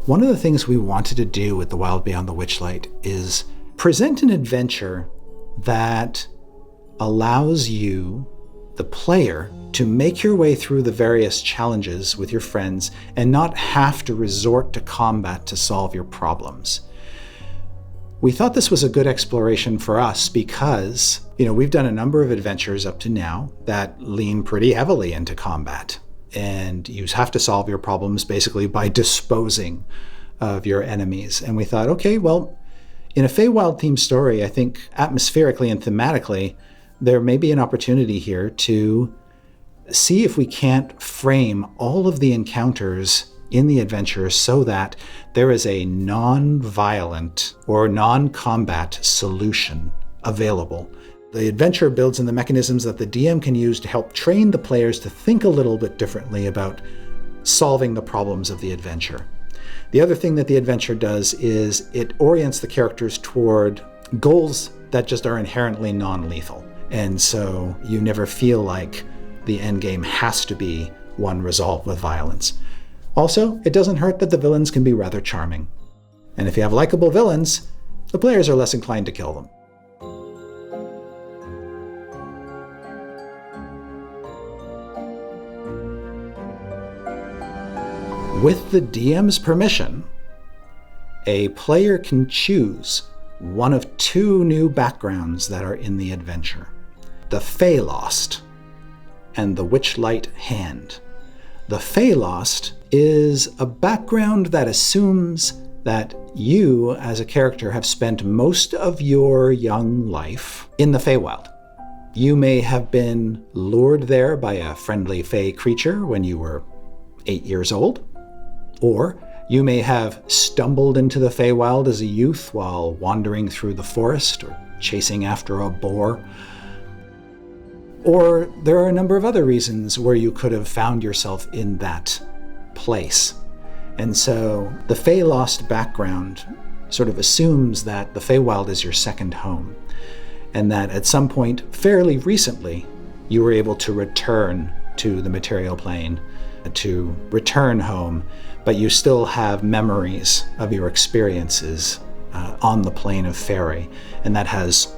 One of the things we wanted to do with The Wild Beyond the Witchlight is present an adventure that allows you, the player, to make your way through the various challenges with your friends and not have to resort to combat to solve your problems. We thought this was a good exploration for us because, we've done a number of adventures up to now that lean pretty heavily into combat. And you have to solve your problems basically by disposing of your enemies. And we thought, okay, well, in a Feywild themed story, I think atmospherically and thematically, there may be an opportunity here to see if we can't frame all of the encounters in the adventure so that there is a non-violent or non-combat solution available. The adventure builds in the mechanisms that the DM can use to help train the players to think a little bit differently about solving the problems of the adventure. The other thing that the adventure does is it orients the characters toward goals that just are inherently non-lethal. And so you never feel like the end game has to be one resolved with violence. Also, it doesn't hurt that the villains can be rather charming. And if you have likable villains, the players are less inclined to kill them. With the DM's permission, a player can choose one of two new backgrounds that are in the adventure: the Feylost and the Witchlight Hand. The Feylost is a background that assumes that you, as a character, have spent most of your young life in the Feywild. You may have been lured there by a friendly Fey creature when you were 8 years old, or you may have stumbled into the Feywild as a youth while wandering through the forest or chasing after a boar. Or there are a number of other reasons where you could have found yourself in that place. And so the Feylost background sort of assumes that the Feywild is your second home, and that at some point fairly recently you were able to return to the material plane, to return home, but you still have memories of your experiences on the plane of Faerie, and that has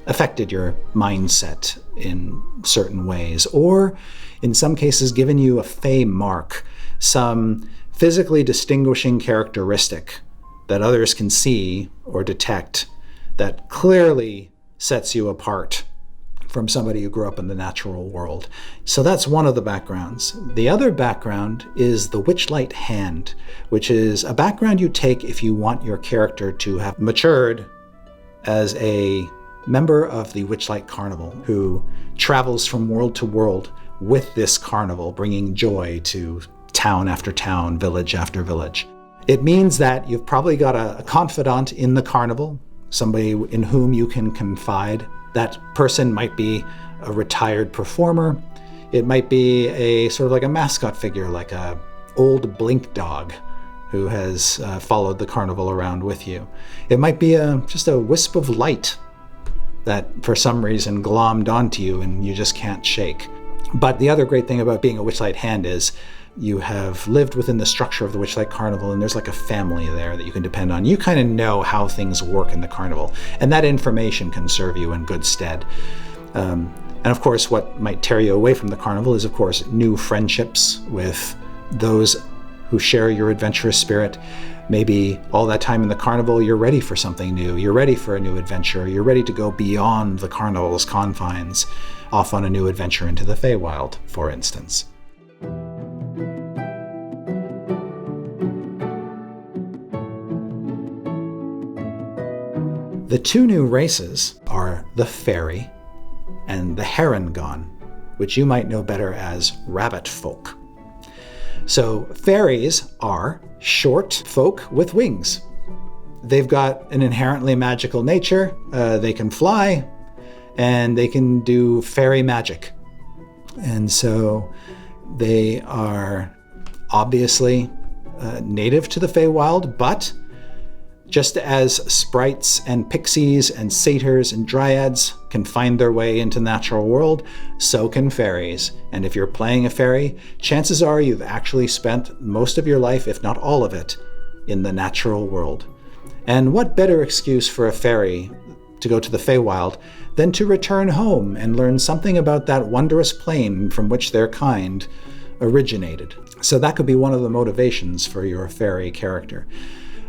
affected your mindset in certain ways, or in some cases given you a Fey mark, some physically distinguishing characteristic that others can see or detect that clearly sets you apart from somebody who grew up in the natural world. So that's one of the backgrounds. The other background is the Witchlight Hand, which is a background you take if you want your character to have matured as a member of the Witchlight Carnival who travels from world to world with this carnival, bringing joy to town after town, village after village. It means that you've probably got a confidant in the carnival, somebody in whom you can confide. That person might be a retired performer. It might be a sort of like a mascot figure, like a old blink dog who has followed the carnival around with you. It might be just a wisp of light that for some reason glommed onto you and you just can't shake. But the other great thing about being a Witchlight Hand is you have lived within the structure of the Witchlight Carnival, and there's like a family there that you can depend on. You kind of know how things work in the carnival, and that information can serve you in good stead. And of course, what might tear you away from the carnival is, of course, new friendships with those who share your adventurous spirit. Maybe all that time in the carnival, you're ready for something new. You're ready for a new adventure. You're ready to go beyond the carnival's confines, off on a new adventure into the Feywild, for instance. The two new races are the Fairy and the harengon, which you might know better as rabbit folk. So fairies are short folk with wings. They've got an inherently magical nature. They can fly, and they can do fairy magic. And so they are obviously native to the Feywild, but just as sprites and pixies and satyrs and dryads can find their way into the natural world, so can fairies. And if you're playing a fairy, chances are you've actually spent most of your life, if not all of it, in the natural world. And what better excuse for a fairy to go to the Feywild than to return home and learn something about that wondrous plane from which their kind originated. So that could be one of the motivations for your fairy character.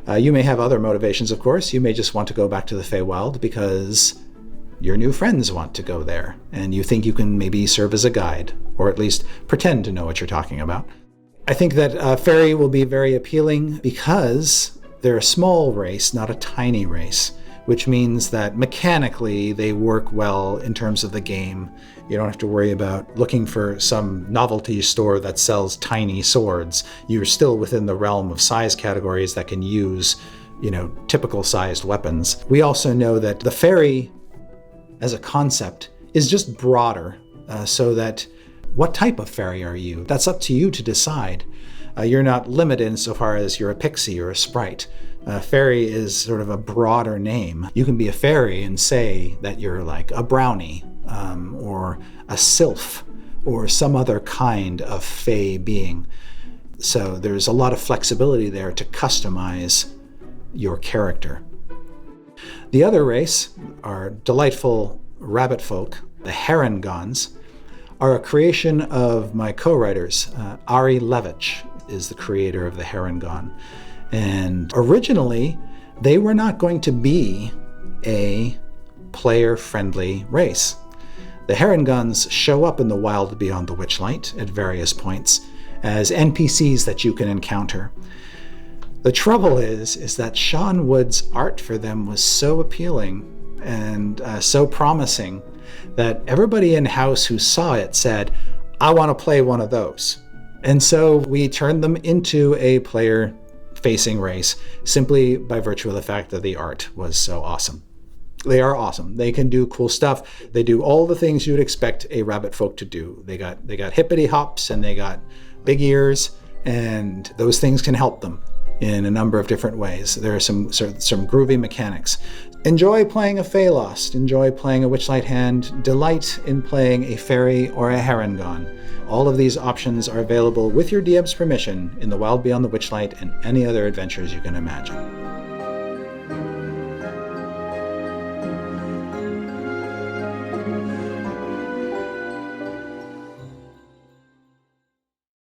You may have other motivations, of course. You may just want to go back to the Feywild because your new friends want to go there, and you think you can maybe serve as a guide, or at least pretend to know what you're talking about. I think that fairy will be very appealing because they're a small race, not a tiny race, which means that mechanically they work well in terms of the game. You don't have to worry about looking for some novelty store that sells tiny swords. You're still within the realm of size categories that can use, typical sized weapons. We also know that the fairy as a concept is just broader, so that what type of fairy are you? That's up to you to decide. You're not limited insofar as you're a pixie or a sprite. Fairy is sort of a broader name. You can be a fairy and say that you're like a brownie, or a sylph, or some other kind of fey being. So there's a lot of flexibility there to customize your character. The other race are delightful rabbit folk, the harengons, are a creation of my co-writers. Ari Levitch is the creator of the harengon. And originally, they were not going to be a player-friendly race. The harengons show up in the wild beyond the Witchlight at various points as NPCs that you can encounter. The trouble is that Sean Wood's art for them was so appealing and so promising that everybody in-house who saw it said, I want to play one of those. And so we turned them into a player-facing race simply by virtue of the fact that the art was so awesome. They are awesome. They can do cool stuff. They do all the things you'd expect a rabbit folk to do. They got hippity hops and they got big ears, and those things can help them in a number of different ways. There are some groovy mechanics. Enjoy playing a Feylost. Enjoy playing a Witchlight hand. Delight in playing a fairy or a harengon. All of these options are available with your DM's permission in the Wild Beyond the Witchlight and any other adventures you can imagine.